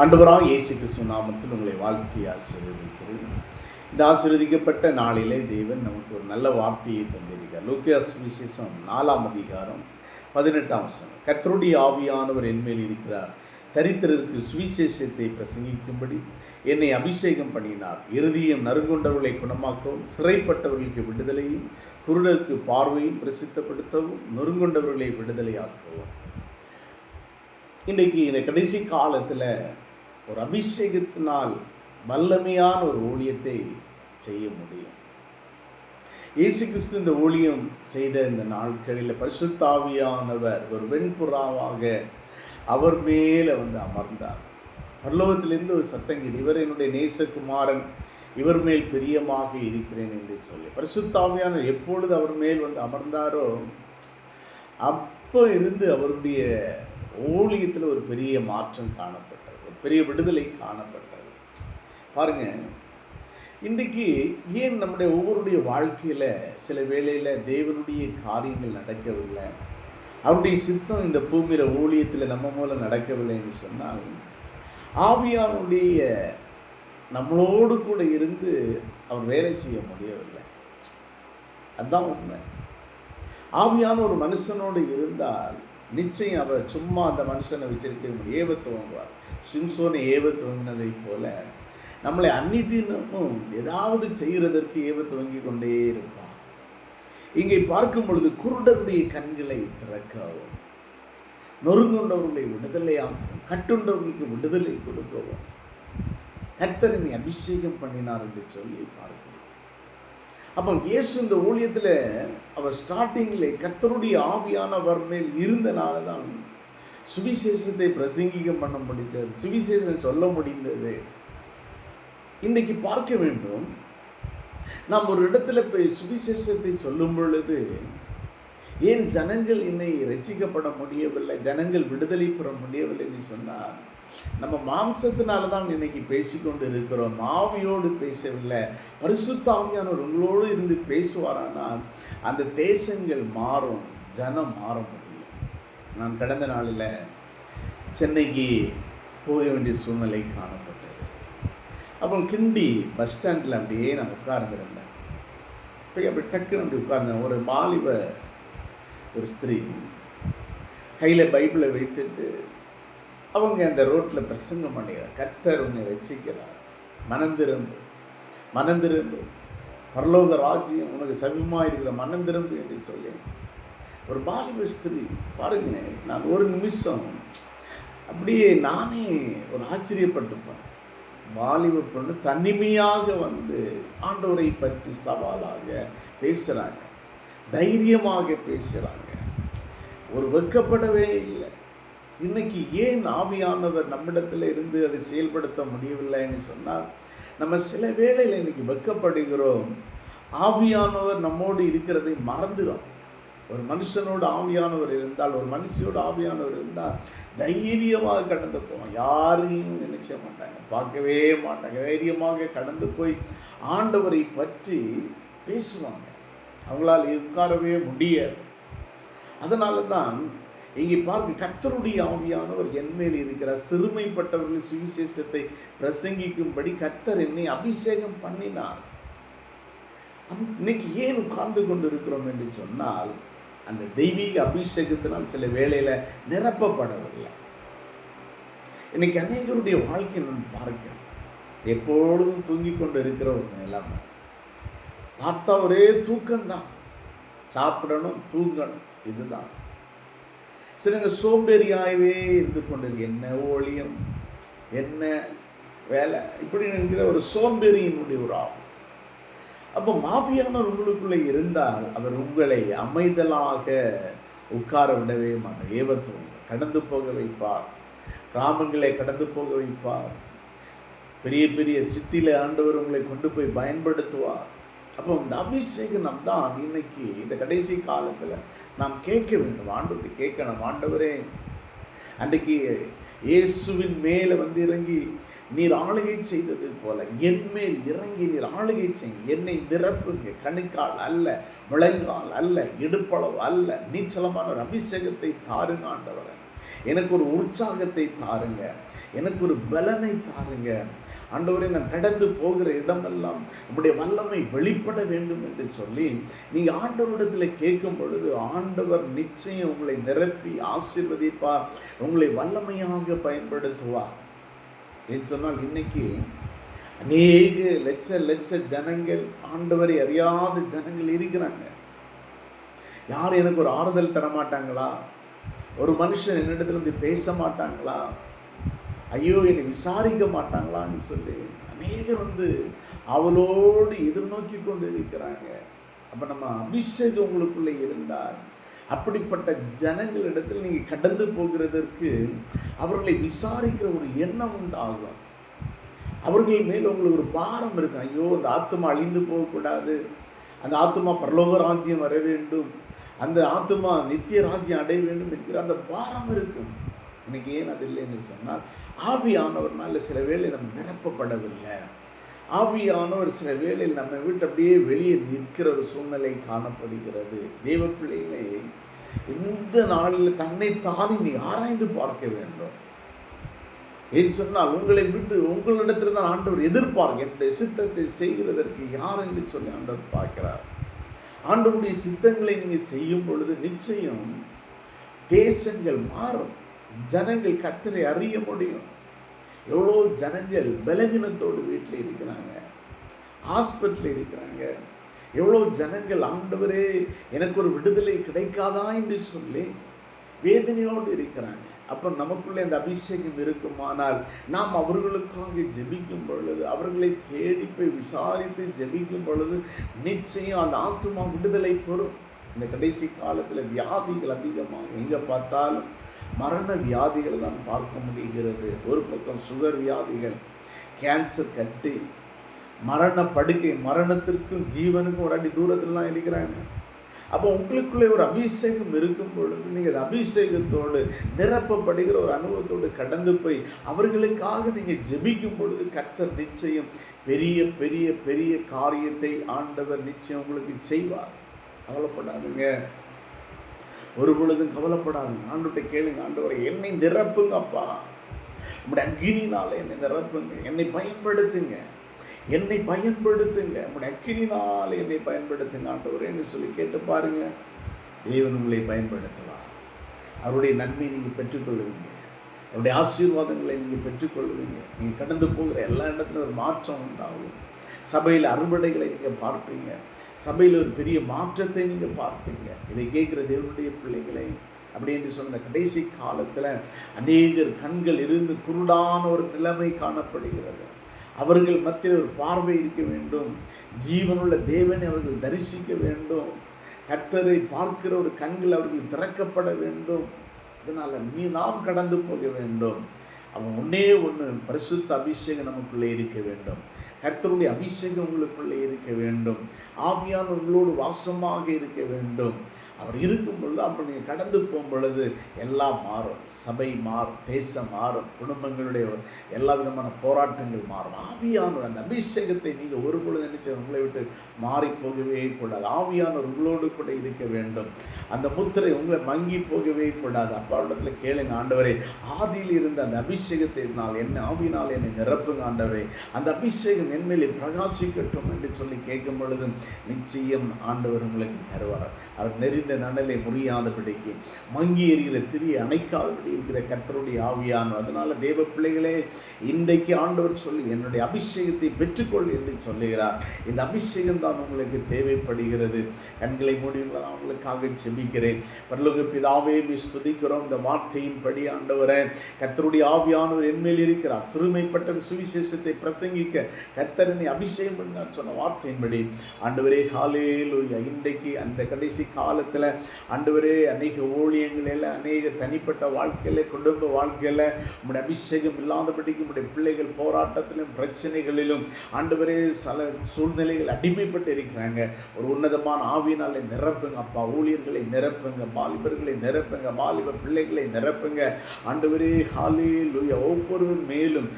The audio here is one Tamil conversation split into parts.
ஆண்டவராக இயேசு கிறிஸ்து நாமத்தில் உங்களை வாழ்த்தி ஆசீர்வதிக்கிறேன். இந்த ஆசீர்வதிக்கப்பட்ட நாளிலே தேவன் நமக்கு ஒரு நல்ல வார்த்தையை தந்திருக்கிறார். லூக்கா சுவிசேஷம் 4ஆம் அதிகாரம் 18ஆம் வசனம். கர்த்தருடைய ஆவியானவர் என்மேல் இருக்கிறார், தரித்திரருக்கு சுவிசேஷத்தை பிரசங்கிக்கும்படி என்னை அபிஷேகம் பண்ணினார். இருதயம் நறுங்கொண்டவர்களை குணமாக்கவும், சிறைப்பட்டவர்களுக்கு விடுதலையும், குருடருக்கு பார்வையும் பிரசித்தப்படுத்தவும், நொறுங்கொண்டவர்களை விடுதலையாக்கவும். இன்றைக்கு இந்த கடைசி காலத்தில் ஒரு அபிஷேகத்தினால் வல்லமையான ஒரு ஊழியத்தை செய்ய முடியும். இயேசு கிறிஸ்து இந்த ஊழியம் செய்த இந்த நாட்களில் பரிசுத்த ஆவியானவர் ஒரு வெண்புறாவாக அவர் மேலே அமர்ந்தார். பரலோகத்திலிருந்து ஒரு சத்தங்கள், இவர் என்னுடைய நேசகுமாரன், இவர் மேல் பிரியமாக இருக்கிறேன் என்று சொல்லி பரிசுத்த ஆவியானவர் எப்பொழுது அவர் மேல் அமர்ந்தாரோ அப்போ இருந்து அவருடைய ஊழியத்தில் ஒரு பெரிய மாற்றம் காணப்பட்டது, ஒரு பெரிய விடுதலை காணப்பட்டது. பாருங்க, இன்றைக்கு ஏன் நம்முடைய ஒவ்வொருடைய வாழ்க்கையில் சில வேளையில் தேவனுடைய காரியங்கள் நடக்கவில்லை, அவருடைய சித்தம் இந்த பூமியில ஊழியத்தில் நம்ம மூலம் நடக்கவில்லை என்று சொன்னால், ஆவியானுடைய நம்மளோடு கூட இருந்து அவர் வேலை செய்ய முடியவில்லை. அதுதான் உண்மை. ஆவியான ஒரு மனுஷனோடு இருந்தால் நிச்சயம் அவர் சும்மா அந்த மனுஷனை வச்சிருக்க ஏவ துவங்குவார். சிம்சோனை ஏவ துவங்கினதை போல நம்மளை அந்நிதினமும் ஏதாவது செய்கிறதற்கு ஏவ துவங்கி கொண்டே இருப்பார். இங்கே பார்க்கும் பொழுது குருடருடைய கண்களை திறக்கவும், நொறுங்குண்டவர்களை விடுதலையாகவும், கட்டுண்டவர்களுக்கு விடுதலை கொடுக்கவும் கர்த்தரை அபிஷேகம் பண்ணினார் என்று சொல்லி பார்க்கிறோம். அப்போ இயேசு இந்த ஊழியத்தில் அவர் ஸ்டார்டிங்கில் கர்த்தருடைய ஆவியானவர் மேல் இருந்தனால தான் சுவிசேஷத்தை பிரசங்கிகம் பண்ண முடிந்தது, சுவிசேஷம் சொல்ல முடிந்தது. இன்றைக்கு பார்க்க வேண்டும், நாம் ஒரு இடத்துல போய் சுவிசேஷத்தை சொல்லும் பொழுது ஏன் ஜனங்கள் என்னை ரட்சிக்கப்பட முடியவில்லை, ஜனங்கள் விடுதலை பெற முடியவில்லை என்று சொன்னால், நம்ம மாம்சத்தினால தான் இன்னைக்கு பேசிக்கொண்டு இருக்கிறோம், ஆவியோடு பேசவில்லை. பரிசுத்த ஆவியானவர் உங்களோடு இருந்து பேசுவாரானால் அந்த தேசங்கள் மாறும், ஜனம் மாற முடியும். நான் கடந்த நாளில் சென்னைக்கு போக வேண்டிய சூழ்நிலை காணப்பட்டது. அப்புறம் கிண்டி பஸ் ஸ்டாண்டில் அப்படியே நான் உட்கார்ந்துருந்தேன். போய் அப்படி டக்குன்னு அப்படி உட்கார்ந்தேன். ஒரு வாலிப ஒரு ஸ்திரீ கையில் பைபிளை வைத்துட்டு அவங்க அந்த ரோட்டில் பிரசங்கம் பண்ணுகிறார். கர்த்தர் உன்னை ரட்சிக்கிறார், மனந்திரும்பு, பரலோக ராஜ்யம் உனக்கு சமீபமாக இருக்கிற, மனந்திரும்பு என்று சொல்லி ஒரு பாலிப ஸ்திரீ. பாருங்க, நான் ஒரு நிமிஷம் அப்படியே நானே ஒரு ஆச்சரியப்பட்டுப்பேன். வாலிப பொண்ணு தனிமையாக ஆண்டவரை பற்றி சவாலாக பேசுகிறாங்க, தைரியமாக பேசுகிறாங்க, ஒரு வெட்கப்படவே இல்லை. இன்னைக்கு ஏன் ஆவியானவர் நம்மிடத்தில் இருந்து அதை செயல்படுத்த முடியவில்லைன்னு சொன்னால், நம்ம சில வேளையில் இன்னைக்கு வெட்கப்படுகிறோம். ஆவியானவர் நம்மோடு இருக்கிறதை மறந்துடும். ஒரு மனுஷனோடு ஆவியானவர் இருந்தால், ஒரு மனுஷியோடு ஆவியானவர் இருந்தால் தைரியமாக கடந்து போவோம். யாரையும் நினைச்ச மாட்டாங்க, பார்க்கவே மாட்டாங்க. தைரியமாக கடந்து போய் ஆண்டவரை பற்றி பேசுவாங்க. அவங்களால் உட்காரவே முடியாது. அதனால தான் இங்கே பார்க்க கர்த்தருடைய ஆவியானவர் என்மேல் இருக்கிறார், சிறுமைப்பட்டவர்கள் சுவிசேஷத்தை பிரசங்கிக்கும்படி கர்த்தர் என்னை அபிஷேகம் பண்ணினார். இன்னைக்கு ஏன் உட்கார்ந்து கொண்டு இருக்கிறோம் என்று சொன்னால், அந்த தெய்வீக அபிஷேகத்தினால் சில வேளையில் நிரப்பப்படவில்லை. இன்னைக்கு அநேகருடைய வாழ்க்கை நான் பார்க்கிறேன், எப்பொழுதும் தூங்கி கொண்டு இருக்கிற ஒரு நிலைமை. பார்த்தா ஒரே தூக்கம்தான், சாப்பிடணும், தூங்கணும், இதுதான். சிலங்க சோம்பேறியாகவே இருந்து கொண்டிருக்கு. என்ன ஊழியம், என்ன வேலை, இப்படி நினைக்கிற ஒரு சோம்பேறியினுடைய ஒரு ஆகும். அப்போ மாஃபியானவர் உங்களுக்குள்ளே இருந்தால் அவர் உங்களை அமைதலாக உட்கார விடவே மாட்டார். ஏவத்துவம் கடந்து போக வைப்பார், கிராமங்களை கடந்து போக வைப்பார், பெரிய பெரிய சிட்டியில் ஆண்டவர் உங்களை கொண்டு போய் பயன்படுத்துவார். அப்போ இந்த அபிஷேகம் தான் இன்னைக்கு இந்த கடைசி காலத்தில் நாம் கேட்க வேண்டும். ஆண்டவரை கேட்கணும், ஆண்டவரே அன்றைக்கு இயேசுவின் மேலே இறங்கி நீர் ஆளுகை செய்தது போல என் மேல் இறங்கி நீர் ஆளுகை செய்யுங்க, என்னை நிரப்புங்க, கணுக்கால் அல்ல, முழங்கால் அல்ல, இடுப்பளவு அல்ல, நீச்சலமான ஒரு அபிஷேகத்தை தாருங்க ஆண்டவரே. எனக்கு ஒரு உற்சாகத்தை தாருங்க, எனக்கு ஒரு பலனை தாருங்க ஆண்டவரே. நான் கடந்து போகிற இடமெல்லாம் நம்முடைய வல்லமை வெளிப்பட வேண்டும் என்று சொல்லி நீங்கள் ஆண்டவரிடத்தில் கேட்கும் பொழுது ஆண்டவர் நிச்சயம் உங்களை நிரப்பி ஆசீர்வதிப்பார், உங்களை வல்லமையாக பயன்படுத்துவார். ஏன்னு சொன்னால் இன்னைக்கு அநேக லட்ச ஜனங்கள் ஆண்டவரை அறியாத ஜனங்கள் இருக்கிறாங்க. யார் எனக்கு ஒரு ஆறுதல் தர மாட்டாங்களா? ஒரு மனுஷன் என்னிடத்துல வந்து பேச மாட்டாங்களா? ஐயோ என்னை விசாரிக்க மாட்டாங்களான்னு சொல்லி அநேகர் வந்து அவளோடு எதிர்நோக்கி கொண்டு இருக்கிறாங்க. அப்போ நம்ம அபிஷேகம் உங்களுக்குள்ளே இருந்தால் அப்படிப்பட்ட ஜனங்களிடத்தில் நீங்கள் கடந்து போகிறதற்கு அவர்களை விசாரிக்கிற ஒரு எண்ணம் உண்டாகும். அவர்கள் மேல் உங்களுக்கு ஒரு பாரம் இருக்கும். ஐயோ அந்த ஆத்துமா அழிந்து போகக்கூடாது, அந்த ஆத்துமா பரலோக ராஜ்யம் வர வேண்டும், அந்த ஆத்துமா நித்திய ராஜ்யம் அடைய வேண்டும் என்கிற அந்த பாரம் இருக்கும். இன்னைக்கு ஏன் அது இல்லைன்னு சொன்னால் ஆவியானவர்னால சில வேளை நம்ம நிரப்பப்படவில்லை. ஆவியானவர் சில வேளையில் நம்ம விட்டு அப்படியே வெளியே நிற்கிற ஒரு சூழ்நிலை காணப்படுகிறது. தேவ பிள்ளைகளை இந்த நாளில் தன்னை தானே நீ ஆராய்ந்து பார்க்க வேண்டும். ஏன் சொன்னால் உங்களை விட்டு உங்களிடத்தில் தான் ஆண்டவர் எதிர்பார்க்க, என்னுடைய சித்தத்தை செய்கிறதற்கு யார் என்று சொல்லி ஆண்டவர் பார்க்கிறார். ஆண்டவருடைய சித்தங்களை நீங்கள் செய்யும் பொழுது நிச்சயம் தேசங்கள் மாறும், ஜனங்கள் கர்த்தரை அறிய முடியும். எவ்வளோ ஜனங்கள் பலவீனத்தோடு வீட்டில் இருக்கிறாங்க, ஹாஸ்பிட்டலில் இருக்கிறாங்க. எவ்வளோ ஜனங்கள் ஆண்டவரே எனக்கு ஒரு விடுதலை கிடைக்காதா என்று சொல்லி வேதனையோடு இருக்கிறாங்க. அப்போ நமக்குள்ளே அந்த அபிஷேகம் இருக்குமானால் நாம் அவர்களுக்காக ஜெபிக்கும் பொழுது, அவர்களை தேடி போய் விசாரித்து ஜெபிக்கும் பொழுது நிச்சயம் அந்த ஆத்துமா விடுதலை பெறும். இந்த கடைசி காலத்தில் வியாதிகள் அதிகமாக எங்கே பார்த்தாலும் மரண வியாதிகள் தான் பார்க்க முடிகிறது. ஒரு பக்கம் சுகர் வியாதிகள், கேன்சர் கட்டி, மரண படுக்கை, மரணத்திற்கும் ஜீவனுக்கும் ஒரு அடி தூரத்தில் தான் இருக்கிறாங்க. அப்போ உங்களுக்குள்ளே ஒரு அபிஷேகம் இருக்கும் பொழுது நீங்கள் அபிஷேகத்தோடு நிரப்பப்படுகிற ஒரு அனுபவத்தோடு கடந்து போய் அவர்களுக்காக நீங்கள் ஜெபிக்கும் பொழுது கர்த்தர் நிச்சயம் பெரிய பெரிய பெரிய காரியத்தை ஆண்டவர் நிச்சயம் உங்களுக்கு செய்வார். கவலைப்படாதுங்க, ஒரு பொழுதும் கவலைப்படாதுங்க. ஆண்டவர்கிட்ட கேளுங்க, ஆண்டவரை என்னை நிரப்புங்கப்பா, உங்களுடைய அக்கினினால என்னை நிரப்புங்க, என்னை பயன்படுத்துங்க, என்னை பயன்படுத்துங்க, உங்களுடைய அக்கினினால் என்னை பயன்படுத்துங்க ஆண்டவரே என்று சொல்லி கேட்டு பாருங்க. தேவன் உங்களை பயன்படுத்துவார். அவருடைய நன்மையை நீங்கள் பெற்றுக்கொள்ளுவீங்க, அவருடைய ஆசீர்வாதங்களை நீங்கள் பெற்றுக்கொள்ளுவீங்க. நீங்கள் கடந்து போகிற எல்லா இடத்துலையும் ஒரு மாற்றம் உண்டாகும். சபையில் அறுவடைகளை நீங்கள் பார்ப்பீங்க, சபையில் ஒரு பெரிய மாற்றத்தை நீங்கள் பார்ப்பீங்க. இதை கேட்குற தேவனுடைய பிள்ளைகளை அப்படி என்று சொன்ன கடைசி காலத்தில் அநேகர் கண்கள் இருந்து குருடான ஒரு நிலைமை காணப்படுகிறது. அவர்கள் மத்தியில் ஒரு பார்வை இருக்க வேண்டும், ஜீவனுள்ள தேவனை அவர்கள் தரிசிக்க வேண்டும், கர்த்தரை பார்க்கிற ஒரு கண்கள் அவர்கள் திறக்கப்பட வேண்டும். இதனால் நாம் கடந்து போக வேண்டும். அவன் ஒன்றே ஒன்று, பரிசுத்த அபிஷேகம் நமக்குள்ளே இருக்க வேண்டும், கர்த்தருடைய அபிஷேகம் உங்களுக்குள்ளே இருக்க வேண்டும், ஆவியானவர் உங்களோடு வாசமாக இருக்க வேண்டும். அவர் இருக்கும் பொழுது அப்போ நீங்கள் கடந்து போகும் பொழுது எல்லாம் மாறும். சபை மாறும், தேசம் மாறும், குடும்பங்களுடைய எல்லா விதமான போராட்டங்கள் மாறும். ஆவியானவர் அந்த அபிஷேகத்தை நீங்கள் ஒரு பொழுது நினைச்சு உங்களை விட்டு மாறி போகவே கூடாது. ஆவியானவர் உங்களோடு கூட இருக்க வேண்டும். அந்த முத்திரை உங்களை மங்கி போகவே கூடாது. அப்பாவிடத்தில் கேளுங்க, ஆண்டவரே ஆதியில் இருந்த அந்த அபிஷேகத்தை என்ன ஆவியினால் என்னை நிரப்புங்க ஆண்டவரே, அந்த அபிஷேகம் என்மேலே பிரகாசிக்கட்டும் என்று சொல்லி கேட்கும் பொழுது நிச்சயம் ஆண்டவர் உங்களுக்கு தருவார். அவர் நெறிந்த நனலை முடியாதபடிக்கு, மங்கி எறிகிற திரியை அணைக்காதபடி இருக்கிற கர்த்தருடைய ஆவியானவர். அதனால தேவ பிள்ளைகளே, இன்றைக்கு ஆண்டவர் சொல்லி என்னுடைய அபிஷேகத்தை பெற்றுக்கொள் என்று சொல்லுகிறார். இந்த அபிஷேகம் தான் உங்களுக்கு தேவைப்படுகிறது. கண்களை மூடியுள்ள அவங்களுக்காக செபிக்கிறேன். பரலோக பிதாவே, ஸ்துதிக்கிறோம். இந்த வார்த்தையின் படி ஆண்டவரே, கர்த்தருடைய ஆவியானவர் என்மேல் இருக்கிறார். சிறுமைப்பட்ட சுவிசேஷத்தை பிரசங்கிக்க கர்த்தரனை அபிஷேகம் பண்ணார் சொன்ன வார்த்தையின்படி ஆண்டவரே, ஹல்லேலூயா. இன்றைக்கு அந்த கடைசி காலத்தில் ஆண்டவரே அநேக ஊழியங்களில், அநேக தனிப்பட்ட வாழ்க்கையில், குடும்ப வாழ்க்கையில் உங்களுடைய அபிஷேகம் இல்லாதபடிக்கு உங்களுடைய பிள்ளைகள் போராட்டத்திலும் பிரச்சனைகளிலும் ஆண்டவரே சில சூழ்நிலைகள் அடிமைப்பட்டு இருக்கிறாங்க. ஒரு உன்னதமான ஆவியினாலே நிரப்புங்க அப்பா. ஊழியர்களை நிரப்புங்க, வாலிபர்களை நிரப்புங்க, வாலிப பிள்ளைகளை நிரப்புங்க ஆண்டவரே. ஹல்லேலூயா. ஒவ்வொருவர் மேலும்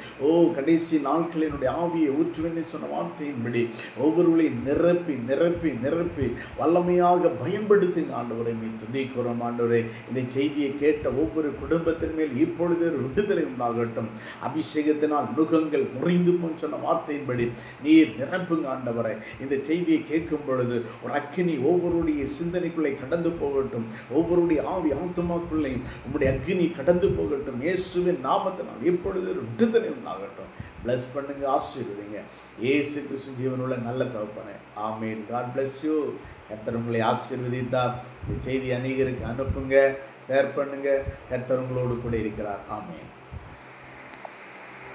கடைசி நாட்களினுடைய ஆவியை ஊற்றுவேன்னு சொன்ன வார்த்தையின்படி ஒவ்வொருவரையும் நிரப்பி நிரப்பி நிரப்பி வல்லமையாக பயன்படுத்துங்க நிரப்புங்க ஆண்டவரை, துதிக்கிறோம் ஆண்டவரே. இந்த செய்தியை கேட்ட ஒவ்வொரு குடும்பத்தின் மேல் இப்பொழுது ஒரு விடுதலை உண்டாகட்டும். அபிஷேகத்தினால் நுகங்கள் முறிந்து போன்னு சொன்ன வார்த்தையின்படி நீர் நிரப்புங்க ஆண்டவரை. இந்த செய்தியை கேட்கும் பொழுது ஒரு அக்கினி ஒவ்வொருடைய சிந்தனைக்குள்ளே கடந்து போகட்டும், ஒவ்வொருடைய ஆவி ஆத்துமாக்குள்ளே உங்களுடைய அக்கினி கடந்து போகட்டும். இயேசுவின் நாமத்தினால் இப்பொழுது ஒரு விடுதலை உண்டாகட்டும். பிளஸ் பண்ணுங்க, ஆசீர்வதிங்க. இயேசு கிறிஸ்து ஜீவனுள்ள நல்ல தகப்பனே, ஆமீன். God bless you. கர்த்தர் உங்களை ஆசீர்வதித்தார். இந்த செய்தி அநேகருக்கு அனுப்புங்க, ஷேர் பண்ணுங்க. கர்த்தர் உங்களோடு கூட இருக்கிறார். ஆமீன்.